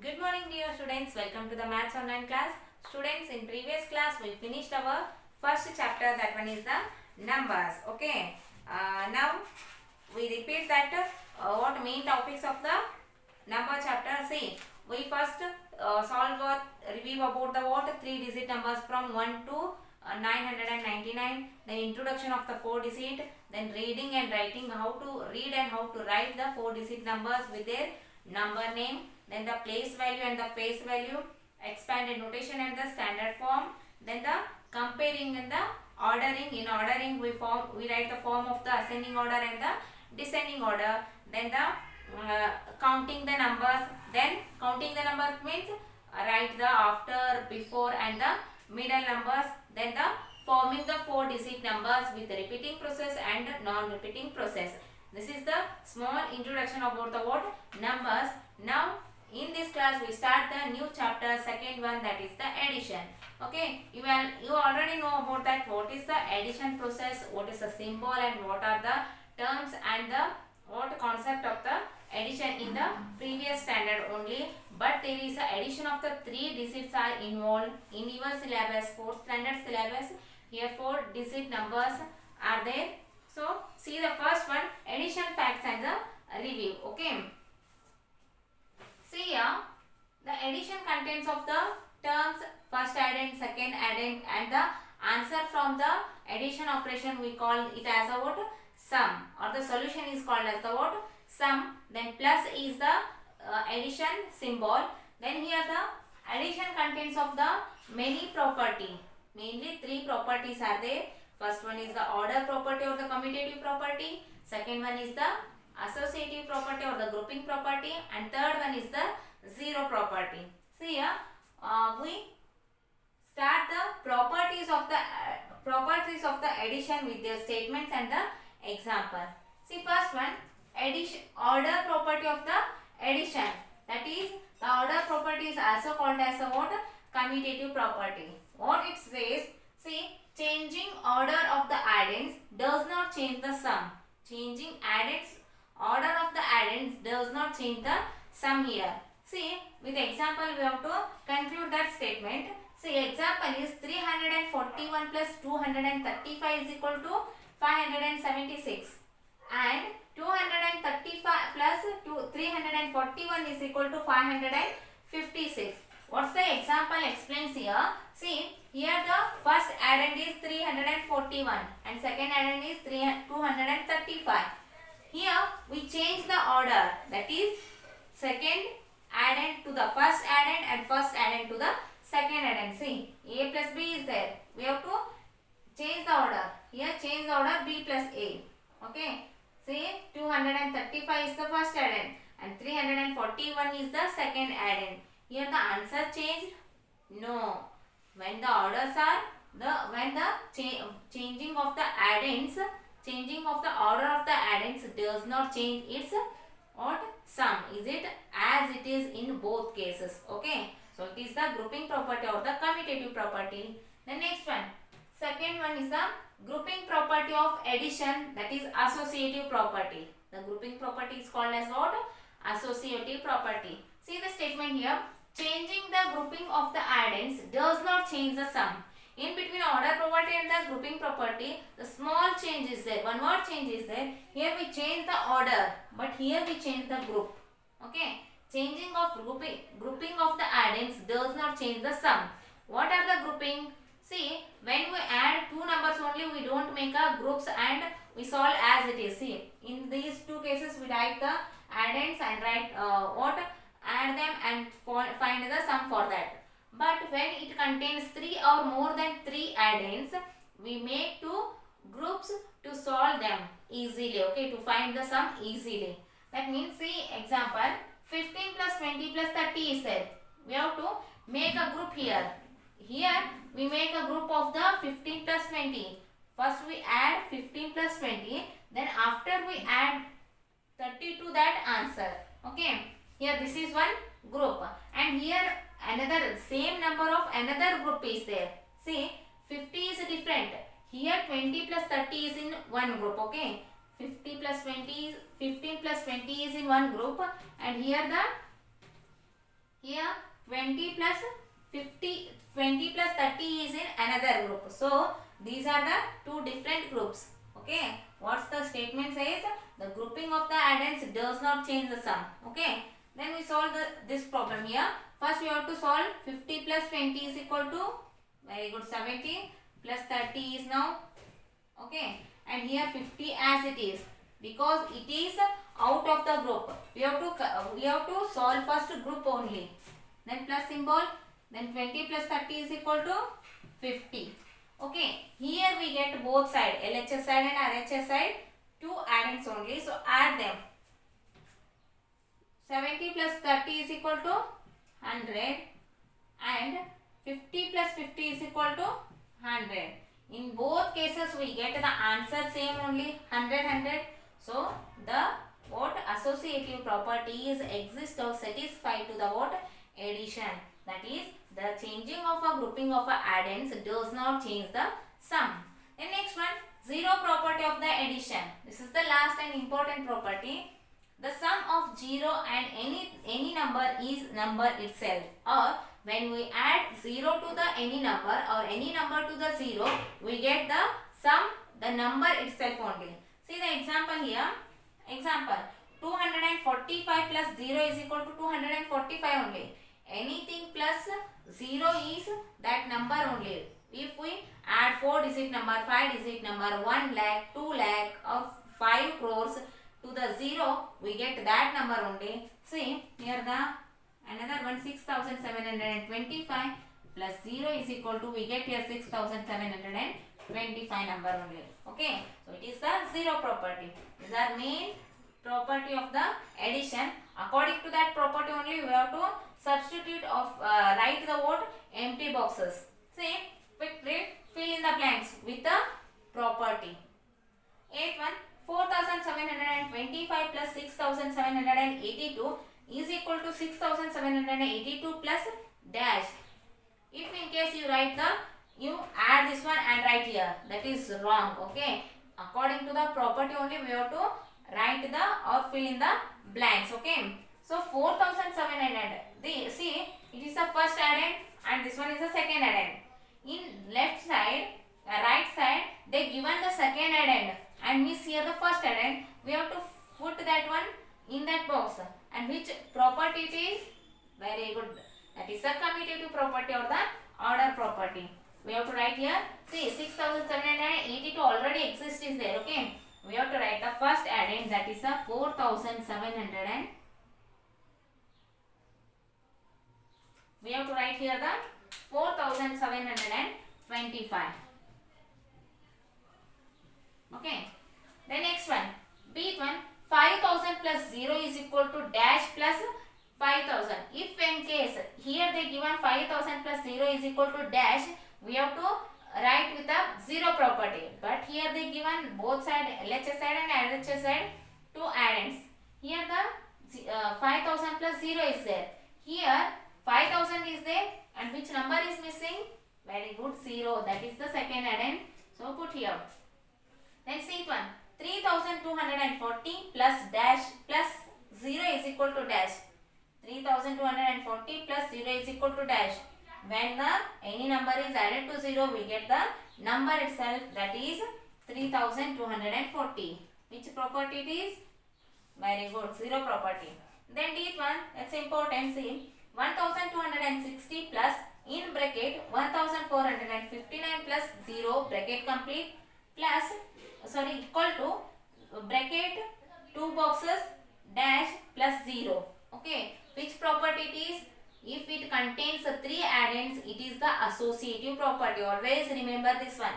Good morning dear students, welcome to the Maths online class. Students, in previous class we finished our first chapter, that one is the numbers. Okay, now we repeat that what main topics of the number chapter. See, we first solve or review about the what 3 digit numbers from 1 to 999, then introduction of the 4 digit, then reading and writing, how to read and how to write the 4 digit numbers with their number name, then the place value and the face value, expanded notation and the standard form, then the comparing and the ordering. In ordering we write the form of the ascending order and the descending order, then the counting the numbers. Then counting the numbers means write the after, before and the middle numbers, then the forming the 4 digit numbers with the repeating process and non-repeating process. This is the small introduction about the what numbers. Now in this class we start the new chapter, second one, that is the addition. Okay, you already know about that, what is the addition process, what is the symbol and what are the terms and the what concept of the addition in the previous standard only. But there is a addition of the 3 digits are involved in your syllabus, 4th standard syllabus. Here 4 digit numbers are there. So see the first one, addition facts and the review. Okay, see here the addition contents of the terms first addend, second addend and the answer from the addition operation we call it as a what sum, or the solution is called as the what sum. Then plus is the addition symbol. Then here the addition contents of the many property, mainly 3 properties are there. First one is the order property or the commutative property, second one is the associative property or the grouping property, and third one is the zero property. See here we start the properties of the addition with their statements and the example. See first one, addition order property of the addition, that is the order property is also called as a what commutative property. What it says, see, changing order of the addends does not change the sum. Changing order of the addends does not change the sum here. See, with example we have to conclude that statement. See, example is 341 plus 235 is equal to 576, and 235 plus 341 is equal to 556. What's the example explains here? See, here the first addend is 341 and second addend is 235. Here we change the order, that is second addend to the first addend and first addend to the second addend. See, A plus B is there. We have to change the order. Here change the order, B plus A. Okay. See, 235 is the first addend and 341 is the second addend. Here the answer changed? No. When the orders are changing of the addends, changing of the order of the addends does not change its what sum. Is it as it is in both cases? Okay. So it is the grouping property or the commutative property. The next one, second one is the grouping property of addition, that is associative property. The grouping property is called as what? Associative property. See the statement here, changing the grouping of the addends does not change the sum. In between order property and the grouping property, the small change is there, one more change is there. Here we change the order, but here we change the group. Okay, changing of grouping of the addends does not change the sum. What are the grouping? See, when we add 2 numbers only, we don't make a groups and we solve as it is. See, in these 2 cases we write the addends and write add them and find the sum for that. But when it contains 3 or more than 3 addends, we make 2 groups to solve them easily. Okay, to find the sum easily. That means, see example, 15 plus 20 plus 30 is there. We have to make a group here. Here we make a group of the 15 plus 20. First we add 15 plus 20. Then after we add 30 to that answer. Okay. Here this is one group. And here another same number of another group is there. See, 50 is different. Here 20 plus 30 is in one group. Okay. 15 plus 20 is in one group. And here the Here 20 plus 50, 20 plus 30 is in another group. So these are the two different groups. Okay, what's the statement says? The grouping of the addends does not change the sum. Okay, then we solve this problem here. First we have to solve 50 plus 20 is equal to, very good, 70 plus 30 is now, okay, and here 50 as it is because it is out of the group. We have to solve first group only, then plus symbol, then 20 plus 30 is equal to 50. Okay, here we get both side, LHS side and RHS side, two addends only, so add them. 70 plus 30 is equal to 100 and 50 plus 50 is equal to 100. In both cases we get the answer same only, 100. So the what associative properties exist or satisfy to the what addition, that is the changing of a grouping of a addends does not change the sum. Then next one, zero property of the addition. This is the last and important property. The sum of 0 and any number is number itself, or when we add 0 to the any number or any number to the 0, we get the sum, the number itself only. See the example here. Example, 245 plus 0 is equal to 245 only. Anything plus 0 is that number only. If we add 4 digit number, 5 digit number, 1 lakh, 2 lakh or 5 crores to the 0, we get that number only. See here the another one, 6725 plus 0 is equal to, we get here 6725 number only. Okay, so it is the zero property. These are main property of the addition. According to that property only we have to substitute of write the word empty boxes. See, quick read, fill in the blanks with the property. 8th one, 4725 plus 6782 is equal to 6782 plus dash. If in case you write you add this one and write here, that is wrong. Okay, according to the property only we have to write the or fill in the blanks. Okay, so 4700, see it is the first addend and this one is the second addend. In left side, right side, they given the second addend and miss here the first addend. We have to put that one in that box. And which property it is? Very good. That is the commutative property or the order property. We have to write here. See, 6782 already exists is there. Okay. We have to write the first addend, that is a 4700. We have to write here the 4725. Okay. The next one, B one, 5000 plus 0 is equal to dash plus 5000. If in case here they given 5000 plus 0 is equal to dash, we have to write with the zero property. But here they given both side, LHS side and RHS side, two addends. Here the 5000 plus 0 is there. Here 5000 is there and which number is missing? Very good, 0. That is the second addend. So put here. Then see one, 3240 plus dash plus 0 is equal to dash. 3240 plus 0 is equal to dash. When any number is added to 0, we get the number itself, that is 3240. Which property it is? Very good, zero property. Then D1, that's important. See, 1260 plus in bracket 1459 plus 0 bracket complete plus equal to bracket 2 boxes dash plus 0. Okay, which property it is? If it contains 3 addends, it is the associative property. Always remember this one.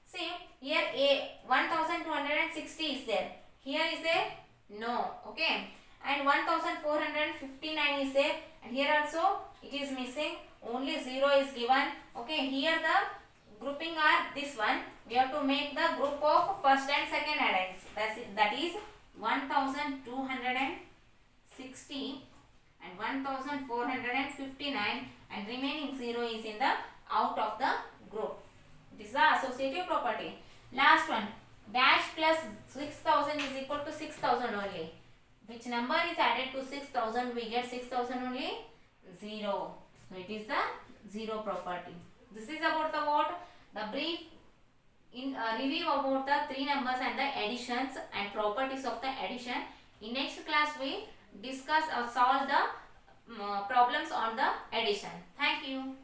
See, here a 1260 is there. Here is there? No. Okay. And 1459 is there. And here also it is missing. Only 0 is given. Okay. Here the grouping are this one. We have to make the group of first and second addends. That is 1260 and 1459, and remaining 0 is in the out of the group. This is the associative property. Last one, dash plus 6000 is equal to 6000 only. Which number is added to 6000? We get 6000 only. 0. So it is the 0 property. This is about the what? The brief in review about the three numbers and the additions and properties of the addition. In next class we discuss or solve the problems on the addition. Thank you.